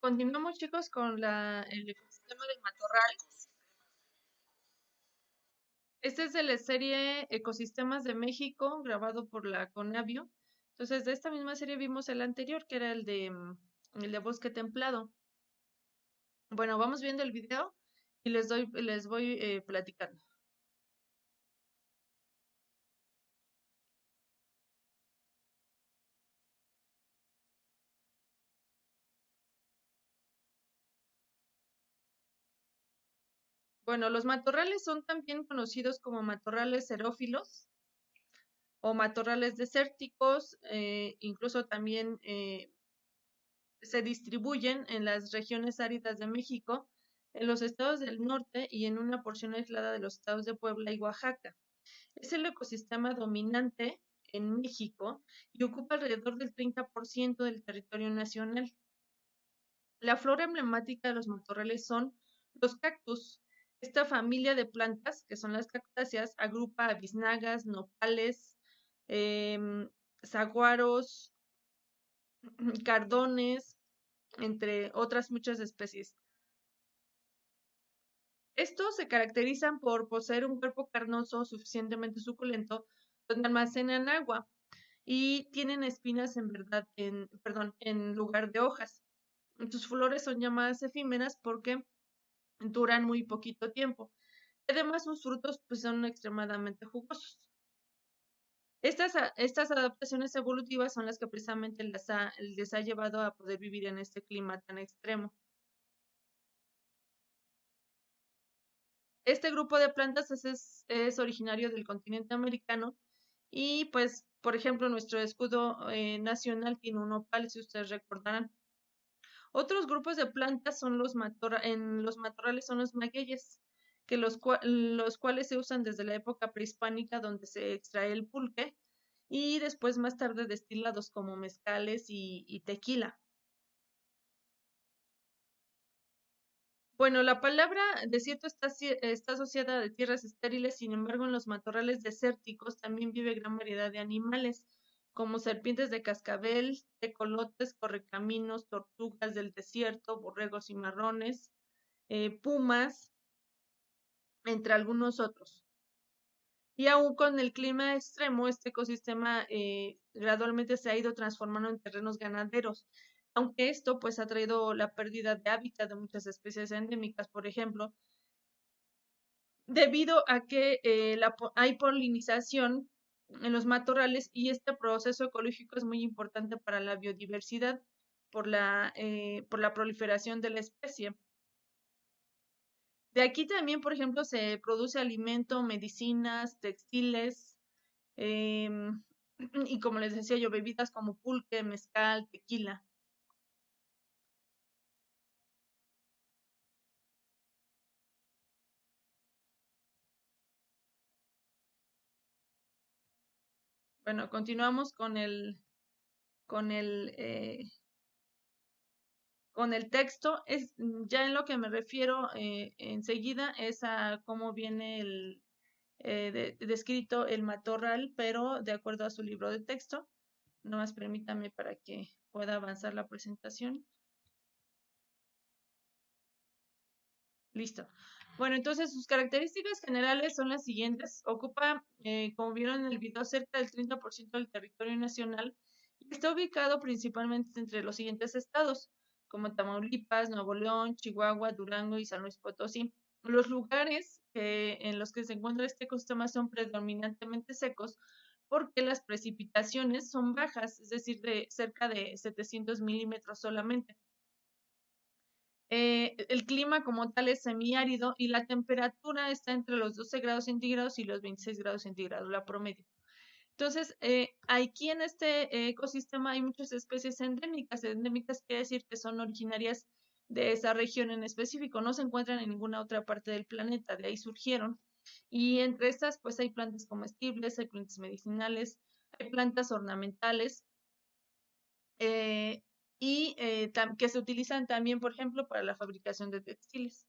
Continuamos, chicos, con el ecosistema del matorral. Este es de la serie Ecosistemas de México, grabado por la Conavio. Entonces, de esta misma serie vimos el anterior, que era el de bosque templado. Bueno, vamos viendo el video y les voy platicando. Bueno, los matorrales son también conocidos como matorrales xerófilos o matorrales desérticos, incluso también se distribuyen en las regiones áridas de México, en los estados del norte y en una porción aislada de los estados de Puebla y Oaxaca. Es el ecosistema dominante en México y ocupa alrededor del 30% del territorio nacional. La flora emblemática de los matorrales son los cactus. Esta familia de plantas, que son las cactáceas, agrupa a biznagas, nopales, em, saguaros, cardones, entre otras muchas especies. Estos se caracterizan por poseer un cuerpo carnoso suficientemente suculento donde almacenan agua y tienen espinas en lugar de hojas. Sus flores son llamadas efímeras porque duran muy poquito tiempo. Además, sus frutos pues, son extremadamente jugosos. Estas adaptaciones evolutivas son las que precisamente les ha llevado a poder vivir en este clima tan extremo. Este grupo de plantas es originario del continente americano y pues, por ejemplo, nuestro escudo nacional tiene un opal, si ustedes recordarán. Otros grupos de plantas son en los matorrales son los magueyes, que los cuales se usan desde la época prehispánica donde se extrae el pulque y después más tarde destilados como mezcales y tequila. Bueno, la palabra desierto está asociada a tierras estériles, sin embargo, en los matorrales desérticos también vive gran variedad de animales, como serpientes de cascabel, tecolotes, correcaminos, tortugas del desierto, borregos y marrones, pumas, entre algunos otros. Y aún con el clima extremo, este ecosistema gradualmente se ha ido transformando en terrenos ganaderos, aunque esto pues ha traído la pérdida de hábitat de muchas especies endémicas, por ejemplo, debido a que hay polinización en los matorrales y este proceso ecológico es muy importante para la biodiversidad por la proliferación de la especie. De aquí también, por ejemplo, se produce alimento, medicinas, textiles, em, y como les decía yo, bebidas como pulque, mezcal, tequila. Bueno, continuamos con el texto. Ya en lo que me refiero enseguida es a cómo viene descrito el matorral, pero de acuerdo a su libro de texto. Nomás permítame para que pueda avanzar la presentación. Listo. Bueno, entonces sus características generales son las siguientes. Ocupa, como vieron en el video, cerca del 30% del territorio nacional y está ubicado principalmente entre los siguientes estados, como Tamaulipas, Nuevo León, Chihuahua, Durango y San Luis Potosí. Los lugares en los que se encuentra este ecosistema son predominantemente secos porque las precipitaciones son bajas, es decir, de cerca de 700 milímetros solamente. El clima como tal es semiárido y la temperatura está entre los 12 grados centígrados y los 26 grados centígrados, la promedio. Entonces, aquí en este ecosistema hay muchas especies endémicas. Endémicas quiere decir que son originarias de esa región en específico, no se encuentran en ninguna otra parte del planeta, de ahí surgieron. Y entre estas, pues hay plantas comestibles, hay plantas medicinales, hay plantas ornamentales, eh, y que se utilizan también, por ejemplo, para la fabricación de textiles.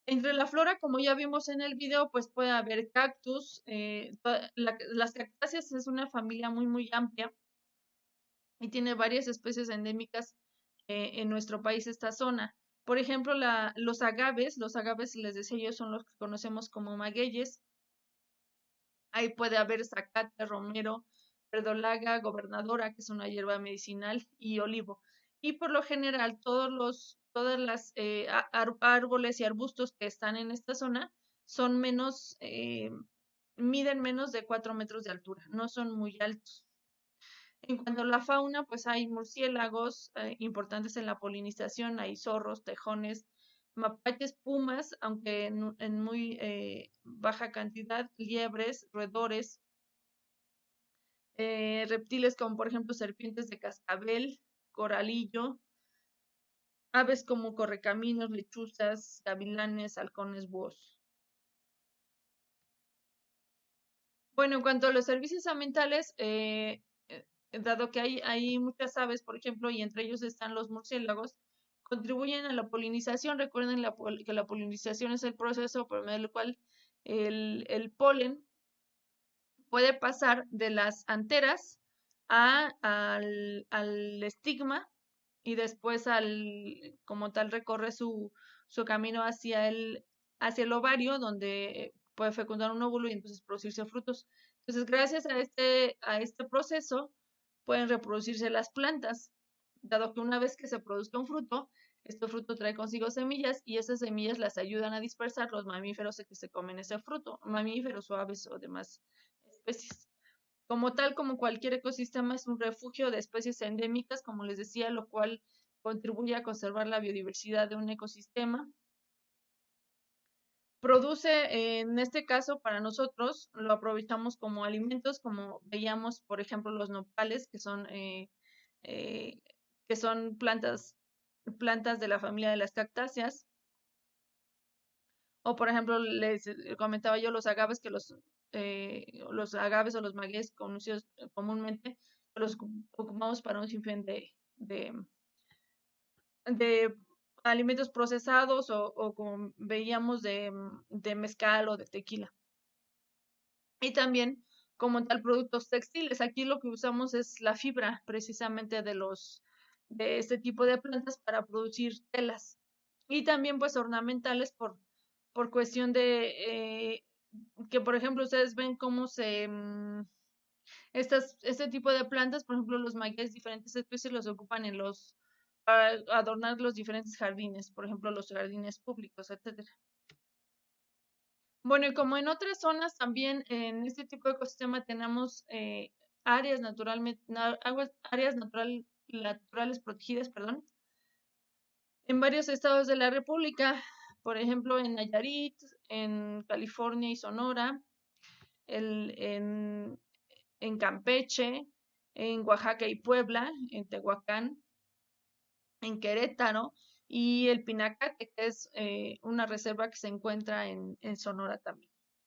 Entre la flora, como ya vimos en el video, pues puede haber cactus. Las cactáceas es una familia muy, muy amplia y tiene varias especies endémicas en nuestro país esta zona. Por ejemplo, los agaves, les decía yo, son los que conocemos como magueyes. Ahí puede haber zacate, romero, verdolaga, gobernadora, que es una hierba medicinal, y olivo. Y por lo general, todas las árboles y arbustos que están en esta zona son miden menos de 4 metros de altura, no son muy altos. En cuanto a la fauna, pues hay murciélagos importantes en la polinización, hay zorros, tejones, mapaches, pumas, aunque en muy baja cantidad, liebres, roedores, reptiles como por ejemplo serpientes de cascabel, coralillo, aves como correcaminos, lechuzas, gavilanes, halcones, búhos. Bueno, en cuanto a los servicios ambientales, dado que hay muchas aves, por ejemplo, y entre ellos están los murciélagos, contribuyen a la polinización. Recuerden que la polinización es el proceso por medio del cual el polen puede pasar de las anteras al estigma y después como tal recorre su camino hacia el ovario, donde puede fecundar un óvulo y entonces producirse frutos. Entonces, gracias a este proceso, pueden reproducirse las plantas, dado que una vez que se produzca un fruto, este fruto trae consigo semillas y esas semillas las ayudan a dispersar los mamíferos que se comen ese fruto, mamíferos o aves o demás especies. Como tal, como cualquier ecosistema, es un refugio de especies endémicas, como les decía, lo cual contribuye a conservar la biodiversidad de un ecosistema. Produce, en este caso, para nosotros, lo aprovechamos como alimentos, como veíamos, por ejemplo, los nopales, eh, que son plantas de la familia de las cactáceas. O, por ejemplo, les comentaba yo los agaves, los agaves o los magueyes conocidos comúnmente, los ocupamos para un sinfín de, de alimentos procesados o como veíamos de mezcal o de tequila. Y también como tal productos textiles. Aquí lo que usamos es la fibra precisamente de este tipo de plantas para producir telas. Y también pues ornamentales por cuestión de que por ejemplo ustedes ven cómo este tipo de plantas, por ejemplo los magueyes, diferentes especies los ocupan para adornar los diferentes jardines, por ejemplo los jardines públicos, etcétera. Bueno, y como en otras zonas también en este tipo de ecosistema tenemos áreas naturales protegidas, perdón, en varios estados de la República, por ejemplo en Nayarit, en California y Sonora, el- en, en Campeche, en Oaxaca y Puebla, en Tehuacán, en Querétaro y el Pinacate, que es una reserva que se encuentra en Sonora también.